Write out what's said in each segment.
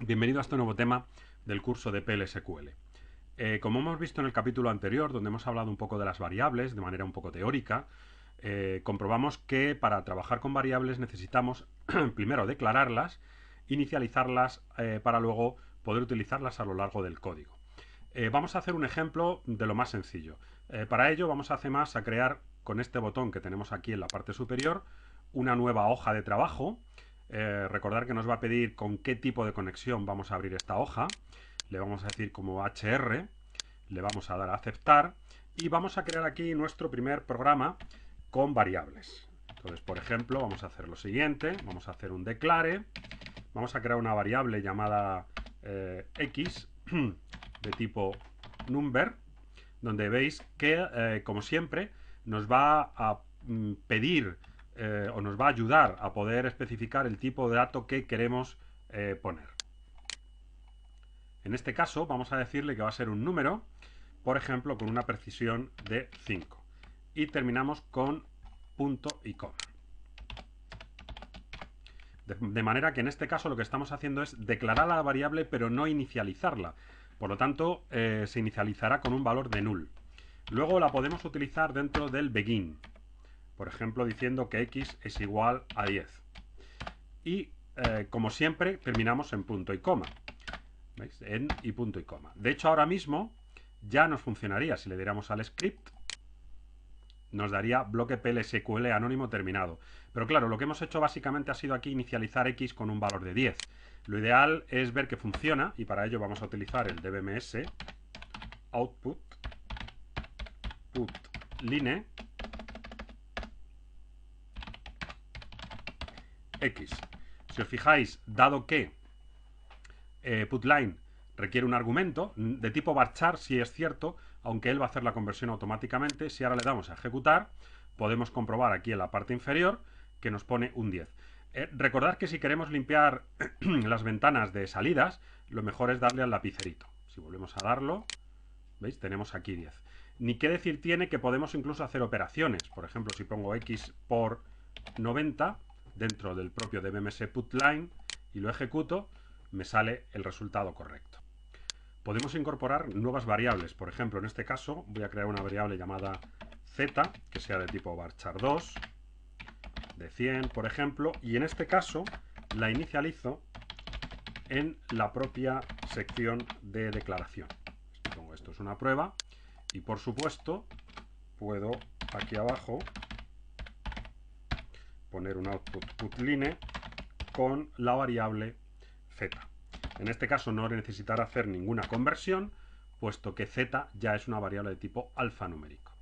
Bienvenido a este nuevo tema del curso de PLSQL. Como hemos visto en el capítulo anterior, donde hemos hablado un poco de las variables de manera un poco teórica, comprobamos que para trabajar con variables necesitamos primero declararlas, inicializarlas para luego poder utilizarlas a lo largo del código. Vamos a hacer un ejemplo de lo más sencillo. Para ello vamos a crear con este botón que tenemos aquí en la parte superior una nueva hoja de trabajo. Recordar que nos va a pedir con qué tipo de conexión vamos a abrir esta hoja. Le vamos a decir como HR, le vamos a dar a aceptar y vamos a crear aquí nuestro primer programa con variables. Entonces, por ejemplo, vamos a hacer lo siguiente, vamos a hacer un declare, vamos a crear una variable llamada x de tipo number, donde veis que, como siempre, nos va a pedir o nos va a ayudar a poder especificar el tipo de dato que queremos poner. En este caso vamos a decirle que va a ser un número, por ejemplo, con una precisión de 5. Y terminamos con punto y coma. De manera que en este caso lo que estamos haciendo es declarar la variable pero no inicializarla. Por lo tanto, se inicializará con un valor de null. Luego la podemos utilizar dentro del begin. Por ejemplo, diciendo que x es igual a 10. Y, como siempre, terminamos en punto y coma. ¿Veis? En y punto y coma. De hecho, ahora mismo ya nos funcionaría. Si le diéramos al script, nos daría bloque PLSQL anónimo terminado. Pero claro, lo que hemos hecho básicamente ha sido aquí inicializar x con un valor de 10. Lo ideal es ver que funciona y para ello vamos a utilizar el dbms output put line x. Si os fijáis, dado que putLine requiere un argumento de tipo varchar, si es cierto, aunque él va a hacer la conversión automáticamente. Si ahora le damos a ejecutar, podemos comprobar aquí en la parte inferior que nos pone un 10. Recordad que si queremos limpiar las ventanas de salidas, lo mejor es darle al lapicerito. Si volvemos a darlo, ¿veis? Tenemos aquí 10. Ni qué decir tiene que podemos incluso hacer operaciones. Por ejemplo, si pongo x por 90 dentro del propio dbms putLine y lo ejecuto, me sale el resultado correcto. Podemos incorporar nuevas variables. Por ejemplo, en este caso voy a crear una variable llamada z, que sea de tipo varchar2, de 100, por ejemplo, y en este caso la inicializo en la propia sección de declaración. Pongo esto es una prueba y, por supuesto, puedo aquí abajo poner un output putLine con la variable z. En este caso no necesitará hacer ninguna conversión, puesto que z ya es una variable de tipo alfanumérico.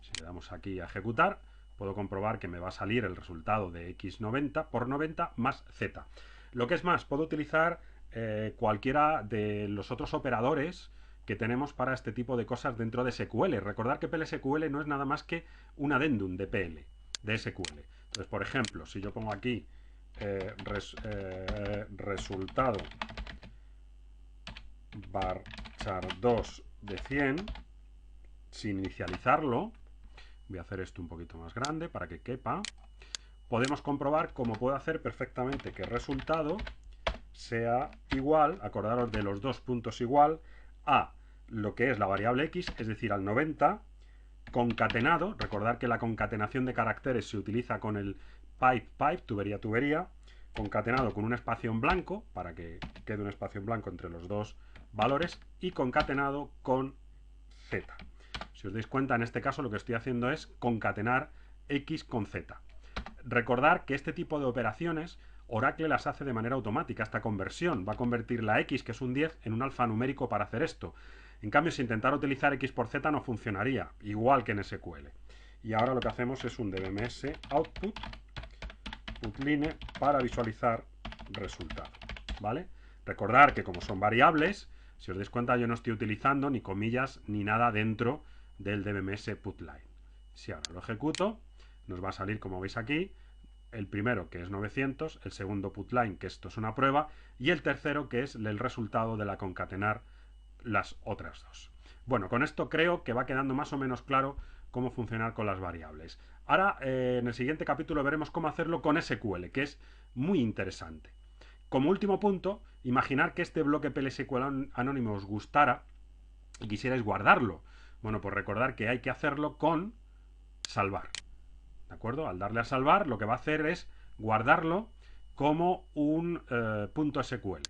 Si le damos aquí a ejecutar, puedo comprobar que me va a salir el resultado de x90 por 90 más z. Lo que es más, puedo utilizar cualquiera de los otros operadores que tenemos para este tipo de cosas dentro de SQL. Recordad que PLSQL no es nada más que un addendum de PL, de SQL. Entonces, por ejemplo, si yo pongo aquí resultado varchar2 de 100, sin inicializarlo, voy a hacer esto un poquito más grande para que quepa, podemos comprobar cómo puedo hacer perfectamente que el resultado sea igual, acordaros de los dos puntos igual, a lo que es la variable x, es decir, al 90, concatenado. Recordad que la concatenación de caracteres se utiliza con el pipe, tubería, concatenado con un espacio en blanco, para que quede un espacio en blanco entre los dos valores, y concatenado con z. Si os dais cuenta, en este caso lo que estoy haciendo es concatenar x con z. Recordar que este tipo de operaciones Oracle las hace de manera automática. Esta conversión va a convertir la x, que es un 10, en un alfanumérico para hacer esto. En cambio, si intentara utilizar x por z no funcionaría, igual que en SQL. Y ahora lo que hacemos es un dbms output putLine para visualizar resultado, ¿vale? Recordar que como son variables, si os dais cuenta, yo no estoy utilizando ni comillas ni nada dentro del dbms putLine. Si ahora lo ejecuto, nos va a salir, como veis aquí, el primero, que es 900, el segundo putLine, que esto es una prueba, y el tercero, que es el resultado de la concatenar las otras dos. Bueno, con esto creo que va quedando más o menos claro cómo funcionar con las variables. Ahora, en el siguiente capítulo veremos cómo hacerlo con SQL, que es muy interesante. Como último punto, imaginar que este bloque PLSQL anónimo os gustara y quisierais guardarlo. Bueno, pues recordar que hay que hacerlo con salvar. ¿De acuerdo? Al darle a salvar, lo que va a hacer es guardarlo como un .sql.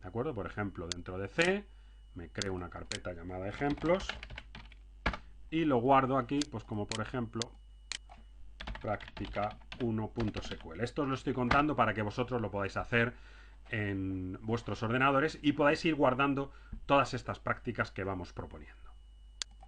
¿De acuerdo? Por ejemplo, dentro de C me creo una carpeta llamada ejemplos y lo guardo aquí, pues como por ejemplo práctica 1.sql. Esto os lo estoy contando para que vosotros lo podáis hacer en vuestros ordenadores y podáis ir guardando todas estas prácticas que vamos proponiendo.